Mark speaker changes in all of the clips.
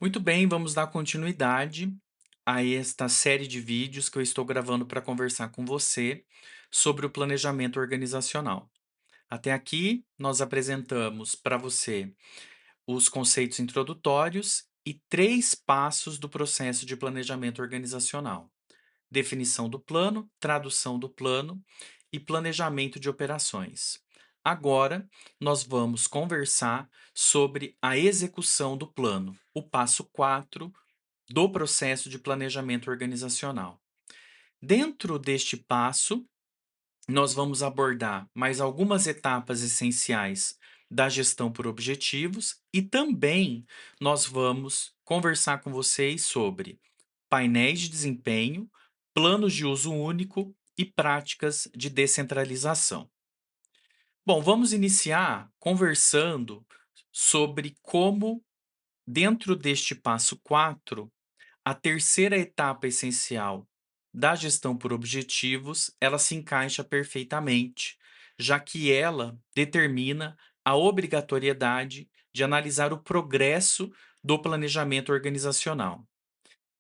Speaker 1: Muito bem, vamos dar continuidade a esta série de vídeos que eu estou gravando para conversar com você sobre o planejamento organizacional. Até aqui, nós apresentamos para você os conceitos introdutórios e três passos do processo de planejamento organizacional: definição do plano, tradução do plano e planejamento de operações. Agora, nós vamos conversar sobre a execução do plano, o passo 4 do processo de planejamento organizacional. Dentro deste passo, nós vamos abordar mais algumas etapas essenciais da gestão por objetivos e também nós vamos conversar com vocês sobre painéis de desempenho, planos de uso único e práticas de descentralização. Bom, vamos iniciar conversando sobre como, dentro deste passo 4, a terceira etapa essencial da gestão por objetivos, ela se encaixa perfeitamente, já que ela determina a obrigatoriedade de analisar o progresso do planejamento organizacional.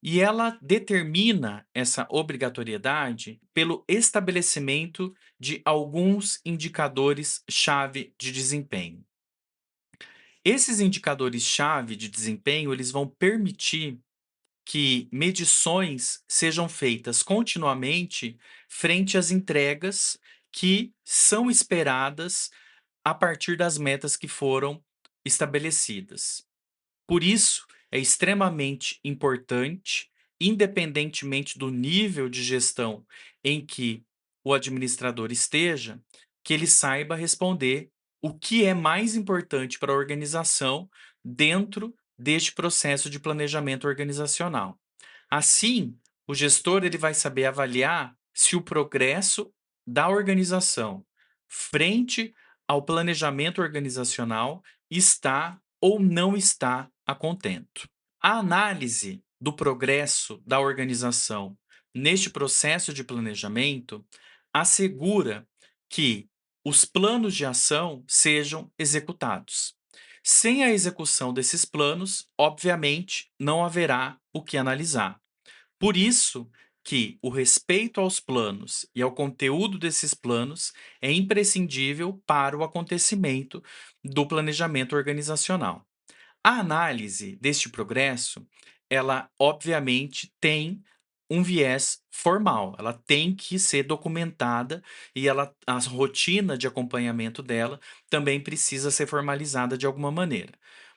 Speaker 1: E ela determina essa obrigatoriedade pelo estabelecimento de alguns indicadores-chave de desempenho. Esses indicadores-chave de desempenho, eles vão permitir que medições sejam feitas continuamente frente às entregas que são esperadas a partir das metas que foram estabelecidas. Por isso, é extremamente importante, independentemente do nível de gestão em que o administrador esteja, que ele saiba responder o que é mais importante para a organização dentro deste processo de planejamento organizacional. Assim, o gestor ele vai saber avaliar se o progresso da organização frente ao planejamento organizacional está ou não está a contento. A análise do progresso da organização neste processo de planejamento assegura que os planos de ação sejam executados. Sem a execução desses planos, obviamente, não haverá o que analisar. Por isso que o respeito aos planos e ao conteúdo desses planos é imprescindível para o acontecimento do planejamento organizacional. A análise deste progresso, ela obviamente tem um viés formal, ela tem que ser documentada e a rotina de acompanhamento dela também precisa ser formalizada de alguma maneira.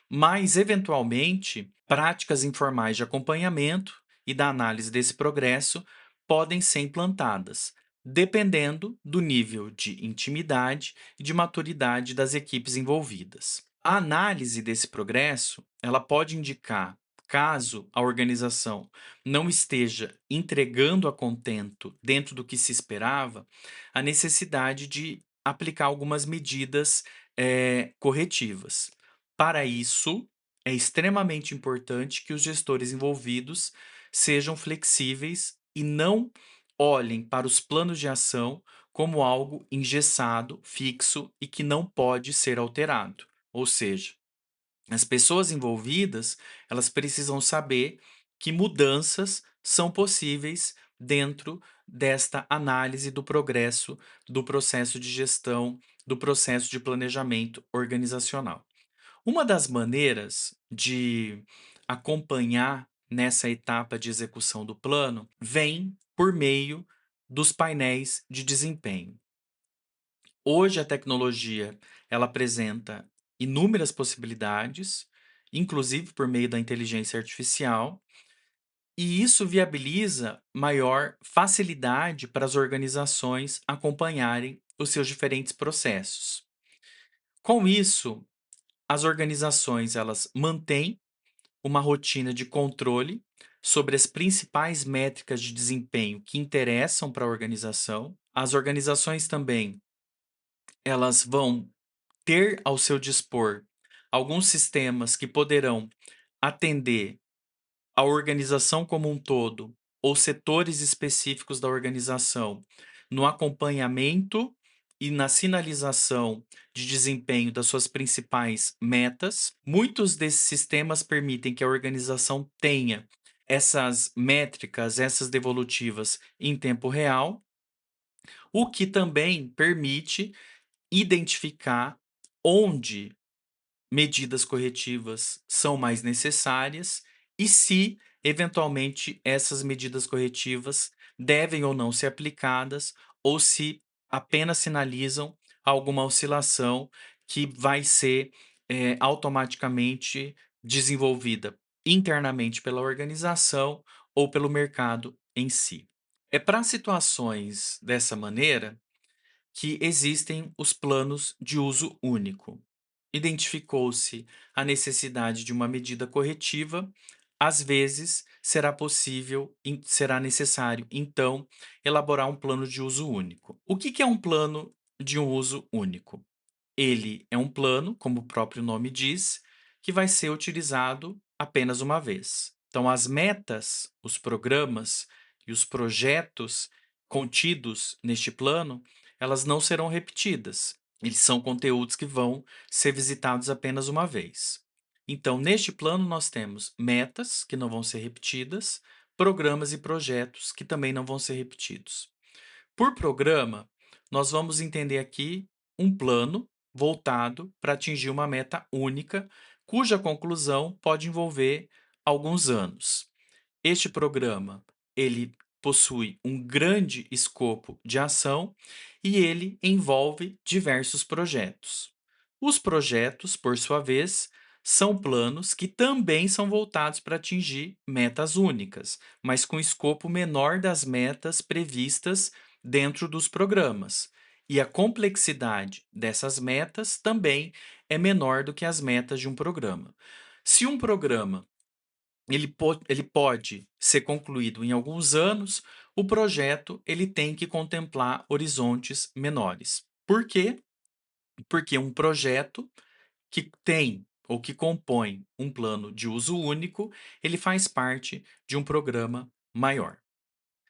Speaker 1: Mas, eventualmente, práticas informais de acompanhamento e da análise desse progresso podem ser implantadas, dependendo do nível de intimidade e de maturidade das equipes envolvidas. A análise desse progresso, ela pode indicar, caso a organização não esteja entregando a contento dentro do que se esperava, a necessidade de aplicar algumas medidas corretivas. Para isso, é extremamente importante que os gestores envolvidos sejam flexíveis e não olhem para os planos de ação como algo engessado, fixo e que não pode ser alterado. Ou seja, as pessoas envolvidas, elas precisam saber que mudanças são possíveis dentro desta análise do progresso do processo de gestão, do processo de planejamento organizacional. Uma das maneiras de acompanhar nessa etapa de execução do plano vem por meio dos painéis de desempenho. Hoje a tecnologia ela apresenta inúmeras possibilidades, inclusive por meio da inteligência artificial, e isso viabiliza maior facilidade para as organizações acompanharem os seus diferentes processos. Com isso, as organizações elas mantêm uma rotina de controle sobre as principais métricas de desempenho que interessam para a organização. As organizações também elas vão ter ao seu dispor alguns sistemas que poderão atender a organização como um todo ou setores específicos da organização no acompanhamento e na sinalização de desempenho das suas principais metas. Muitos desses sistemas permitem que a organização tenha essas métricas, essas devolutivas em tempo real, o que também permite identificar onde medidas corretivas são mais necessárias e se, eventualmente, essas medidas corretivas devem ou não ser aplicadas ou se apenas sinalizam alguma oscilação que vai ser, automaticamente desenvolvida internamente pela organização ou pelo mercado em si. É para situações dessa maneira que existem os planos de uso único. Identificou-se a necessidade de uma medida corretiva, às vezes será necessário, então, elaborar um plano de uso único. O que que é um plano de um uso único? Ele é um plano, como o próprio nome diz, que vai ser utilizado apenas uma vez. Então, as metas, os programas e os projetos contidos neste plano, elas não serão repetidas. Eles são conteúdos que vão ser visitados apenas uma vez. Então, neste plano, nós temos metas que não vão ser repetidas, programas e projetos que também não vão ser repetidos. Por programa, nós vamos entender aqui um plano voltado para atingir uma meta única, cuja conclusão pode envolver alguns anos. Este programa, ele possui um grande escopo de ação e ele envolve diversos projetos. Os projetos, por sua vez, são planos que também são voltados para atingir metas únicas, mas com escopo menor das metas previstas dentro dos programas. E a complexidade dessas metas também é menor do que as metas de um programa. Se um programa ele pode ser concluído em alguns anos, o projeto ele tem que contemplar horizontes menores. Por quê? Porque um projeto que tem ou que compõe um plano de uso único, ele faz parte de um programa maior.